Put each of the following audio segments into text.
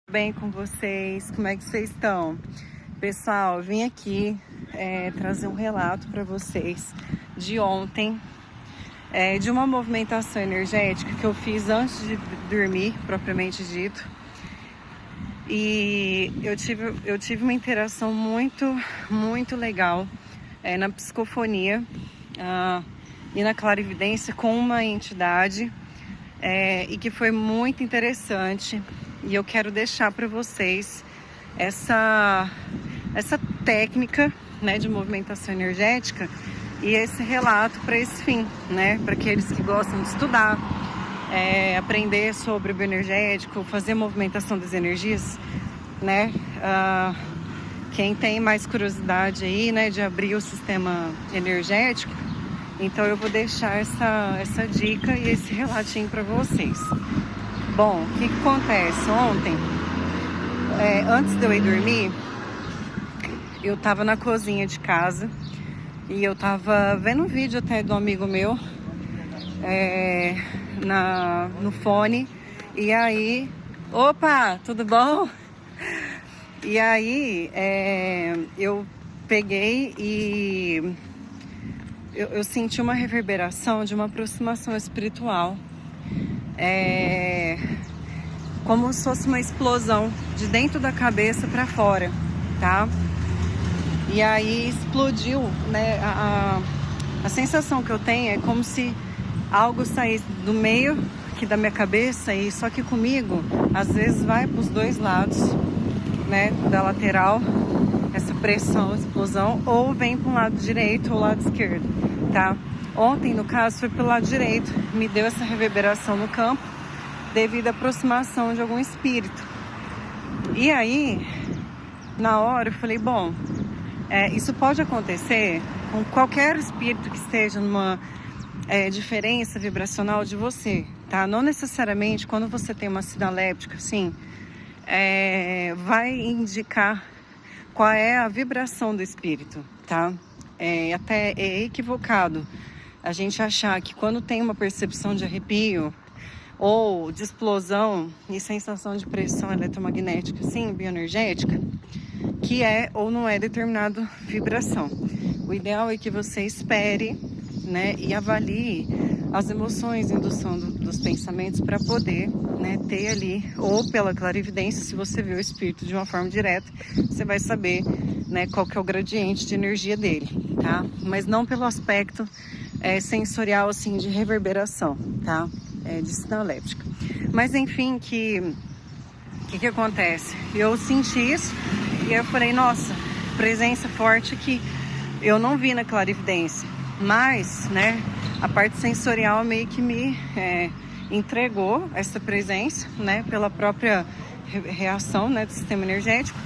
Bem com vocês? Como é que vocês estão? Pessoal, eu vim aqui trazer um relato para vocês de ontem, de uma movimentação energética que eu fiz antes de dormir, propriamente dito. E eu tive uma interação muito legal na psicofonia e na clarividência com uma entidade e que foi muito interessante. E eu quero deixar para vocês essa técnica, né, de movimentação energética e esse relato para esse fim, né, para aqueles que gostam de estudar, aprender sobre o bioenergético, fazer movimentação das energias, né, quem tem mais curiosidade aí, né, de abrir o sistema energético. Então eu vou deixar essa dica e esse relatinho para vocês. Bom, o que acontece? Ontem, antes de eu ir dormir, eu tava na cozinha de casa e eu tava vendo um vídeo até do amigo meu no fone. E aí, opa, tudo bom? E aí, eu peguei e eu senti uma reverberação de uma aproximação espiritual. Como se fosse uma explosão de dentro da cabeça para fora, tá? E aí explodiu, né? A sensação que eu tenho é como se algo saísse do meio aqui da minha cabeça, e só que comigo às vezes vai para os dois lados, né? Da lateral, essa pressão, explosão, ou vem para um lado direito ou lado esquerdo, tá? Ontem, no caso, foi pelo lado direito, me deu essa reverberação no campo devido à aproximação de algum espírito. E aí, na hora, eu falei, bom, isso pode acontecer com qualquer espírito que esteja numa diferença vibracional de você, tá? Não necessariamente quando você tem uma sinaléptica, assim, vai indicar qual é a vibração do espírito, tá? Até é equivocado a gente achar que quando tem uma percepção de arrepio ou de explosão e sensação de pressão eletromagnética, assim, bioenergética, que é ou não é determinada vibração. O ideal é que você espere, né, e avalie as emoções, indução dos pensamentos para poder, né, ter ali, ou pela clarividência, se você vê o espírito de uma forma direta, você vai saber, né, qual que é o gradiente de energia dele, tá? Mas não pelo aspecto sensorial, assim, de reverberação, tá? De sinaléptica. Mas enfim, que acontece? Eu senti isso e eu falei, nossa, presença forte que eu não vi na clarividência, mas, né, a parte sensorial meio que me entregou essa presença, né, pela própria reação, né, do sistema energético.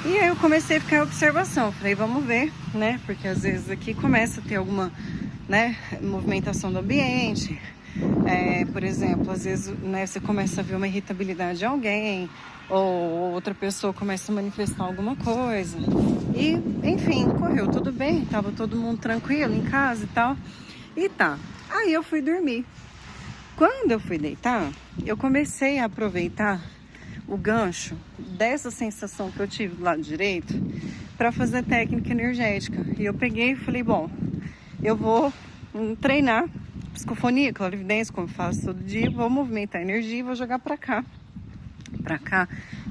E aí eu comecei a ficar em observação, falei, vamos ver, né, porque às vezes aqui começa a ter alguma, né, movimentação do ambiente. Por exemplo, às vezes, né, você começa a ver uma irritabilidade de alguém, ou outra pessoa começa a manifestar alguma coisa. E, enfim, correu tudo bem, tava todo mundo tranquilo em casa e tal. E tá, aí eu fui dormir. Quando eu fui deitar, eu comecei a aproveitar o gancho dessa sensação que eu tive do lado direito para fazer técnica energética. E eu peguei e falei, bom, eu vou treinar psicofonia, clarividência, como eu faço todo dia, vou movimentar a energia e vou jogar para cá,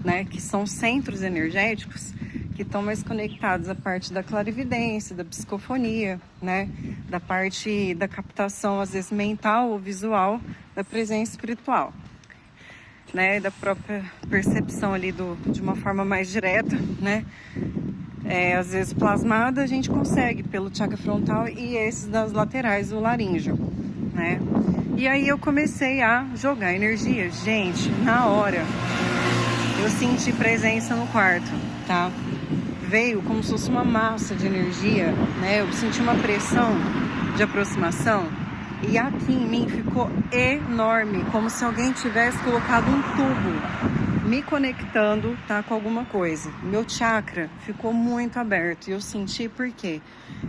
né, que são centros energéticos que estão mais conectados à parte da clarividência, da psicofonia, né, da parte da captação, às vezes mental ou visual, da presença espiritual, né, da própria percepção ali de uma forma mais direta, né, às vezes plasmada a gente consegue pelo chakra frontal e esses das laterais, o laríngeo, né? E aí eu comecei a jogar energia. Gente, na hora eu senti presença no quarto, tá? Veio como se fosse uma massa de energia, né? Eu senti uma pressão de aproximação e aqui em mim ficou enorme, como se alguém tivesse colocado um tubo me conectando, tá, com alguma coisa. Meu chakra ficou muito aberto e eu senti porque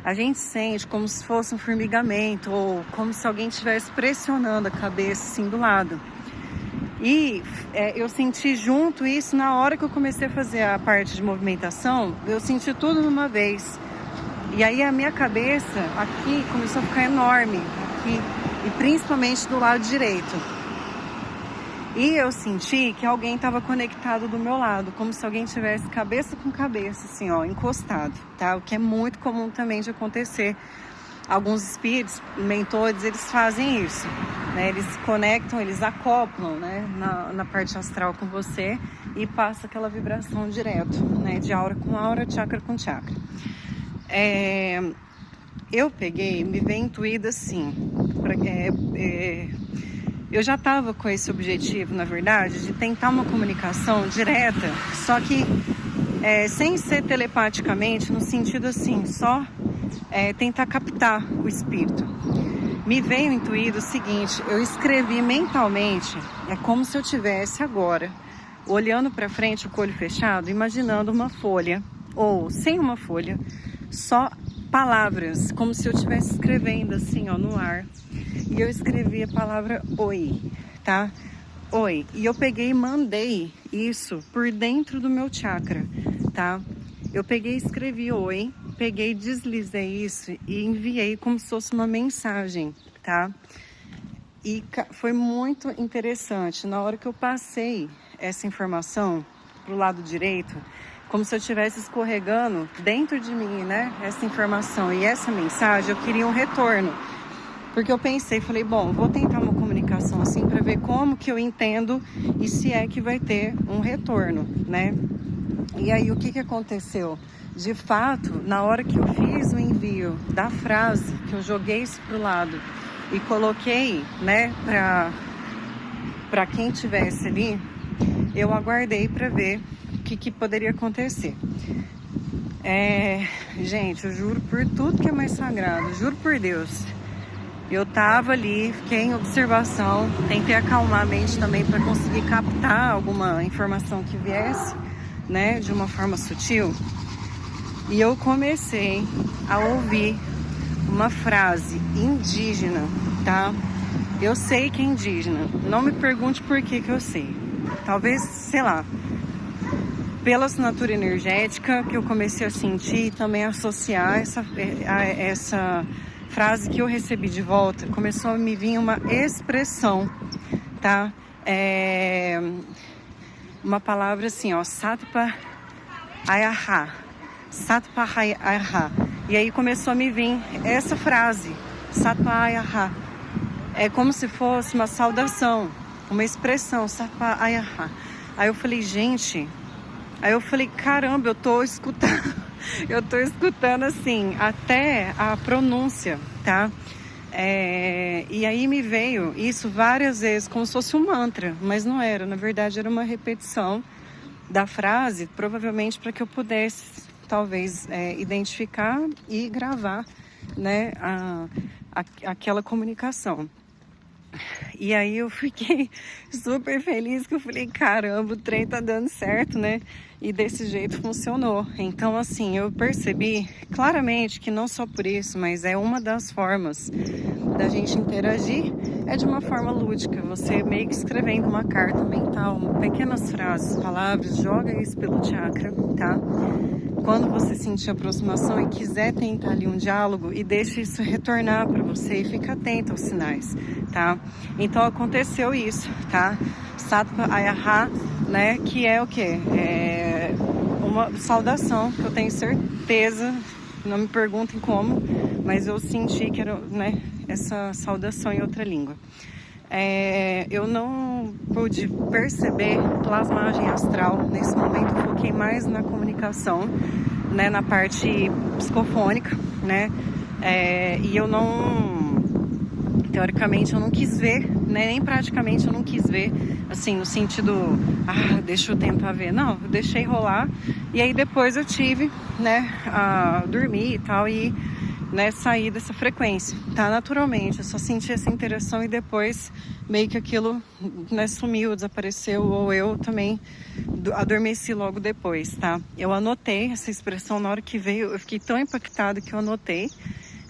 a gente sente como se fosse um formigamento ou como se alguém estivesse pressionando a cabeça assim do lado. E eu senti junto isso na hora que eu comecei a fazer a parte de movimentação, eu senti tudo numa vez. E aí a minha cabeça aqui começou a ficar enorme, aqui, e principalmente do lado direito. E eu senti que alguém estava conectado do meu lado, como se alguém tivesse cabeça com cabeça, assim, ó, encostado, tá? O que é muito comum também de acontecer. Alguns espíritos, mentores, eles fazem isso, né? Eles se conectam, eles acoplam, né, na parte astral com você e passa aquela vibração direto, né, de aura com aura, chakra com chakra. Eu peguei, me veio intuída assim, eu já estava com esse objetivo, na verdade, de tentar uma comunicação direta, só que sem ser telepaticamente, no sentido assim, só tentar captar o espírito. Me veio intuído o seguinte, eu escrevi mentalmente, é como se eu tivesse agora, olhando para frente, com o olho fechado, imaginando uma folha, ou sem uma folha, só palavras, como se eu estivesse escrevendo assim, ó, no ar. E eu escrevi a palavra oi, tá? Oi. E eu peguei e mandei isso por dentro do meu chakra, tá? Eu peguei e escrevi oi, peguei, deslizei isso e enviei como se fosse uma mensagem, tá? E foi muito interessante. Na hora que eu passei essa informação pro lado direito, como se eu estivesse escorregando dentro de mim, né? Essa informação e essa mensagem, eu queria um retorno. Porque eu pensei, falei, bom, vou tentar uma comunicação assim para ver como que eu entendo e se é que vai ter um retorno, né? E aí, o que aconteceu? De fato, na hora que eu fiz o envio da frase, que eu joguei isso pro lado e coloquei, né, para quem tivesse ali, eu aguardei para ver o que poderia acontecer. Gente, eu juro por tudo que é mais sagrado, juro por Deus. Eu tava ali, fiquei em observação, tentei acalmar a mente também para conseguir captar alguma informação que viesse, né, de uma forma sutil. E eu comecei a ouvir uma frase indígena, tá? Eu sei que é indígena, não me pergunte por que eu sei. Talvez, sei lá, pela assinatura energética que eu comecei a sentir e também associar essa frase que eu recebi de volta, começou a me vir uma expressão, tá? Uma palavra assim, ó, Satpa Ayaha. Satpa Ayaha. E aí começou a me vir essa frase, Satpa Ayaha. É como se fosse uma saudação, uma expressão, Satpa Ayaha. Aí eu falei, gente, caramba, eu tô escutando assim, até a pronúncia, tá? E aí me veio isso várias vezes, como se fosse um mantra, mas não era, na verdade era uma repetição da frase, provavelmente para que eu pudesse, talvez, identificar e gravar, né, aquela comunicação. E aí eu fiquei super feliz, que eu falei, caramba, o trem tá dando certo, né? E desse jeito funcionou. Então, assim, eu percebi claramente que não só por isso, mas é uma das formas da gente interagir, é de uma forma lúdica. Você meio que escrevendo uma carta mental, pequenas frases, palavras, joga isso pelo chakra, tá? Quando você sentir aproximação e quiser tentar ali um diálogo, e deixa isso retornar para você e fica atento aos sinais, tá? Então aconteceu isso, tá? Satpa Ayaha, né? Que é o quê? É uma saudação que eu tenho certeza, não me perguntem como, mas eu senti que era, né, essa saudação em outra língua. Eu não pude perceber plasmagem astral nesse momento, eu foquei mais na comunicação, né, na parte psicofônica, né, e eu não, teoricamente eu não quis ver, né, nem praticamente eu não quis ver, assim, no sentido, deixa eu tentar ver, não, eu deixei rolar, e aí depois eu tive, né, a dormir e tal, e né, sair dessa frequência, tá? Naturalmente, eu só senti essa interação e depois meio que aquilo, né, sumiu, desapareceu, ou eu também adormeci logo depois, tá? Eu anotei essa expressão na hora que veio, eu fiquei tão impactada que eu anotei,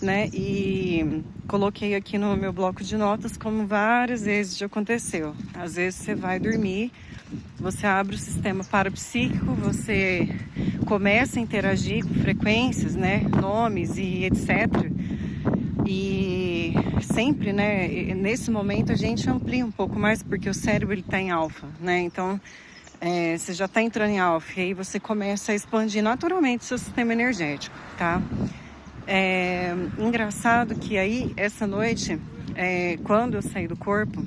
né? E coloquei aqui no meu bloco de notas como várias vezes já aconteceu. Às vezes você vai dormir, você abre o sistema parapsíquico, você começa a interagir com frequências, né? Nomes e etc. E sempre, né? Nesse momento a gente amplia um pouco mais porque o cérebro ele tá em alfa, né? Então você já está entrando em alfa e aí você começa a expandir naturalmente o seu sistema energético, tá? Engraçado que aí, essa noite, quando eu saí do corpo,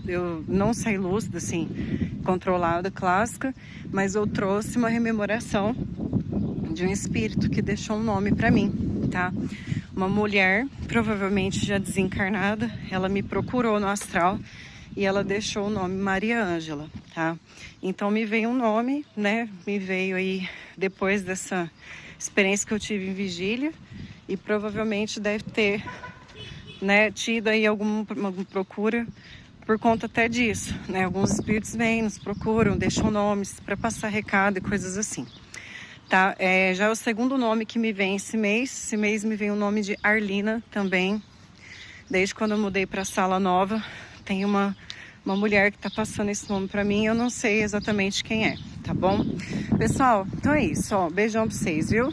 eu não saí lúcida, assim, controlada, clássica, mas eu trouxe uma rememoração de um espírito que deixou um nome para mim, tá? Uma mulher, provavelmente já desencarnada, ela me procurou no astral e ela deixou o nome Maria Ângela, tá? Então me veio um nome, né? Me veio aí depois dessa experiência que eu tive em vigília e provavelmente deve ter, né, tido aí alguma procura por conta até disso, né? Alguns espíritos vêm, nos procuram, deixam nomes para passar recado e coisas assim, tá? Já é o segundo nome que me vem esse mês me vem o nome de Arlina também, desde quando eu mudei para a sala nova, tem uma mulher que tá passando esse nome para mim, eu não sei exatamente quem é, tá bom? Pessoal, então é isso, ó, beijão pra vocês, viu?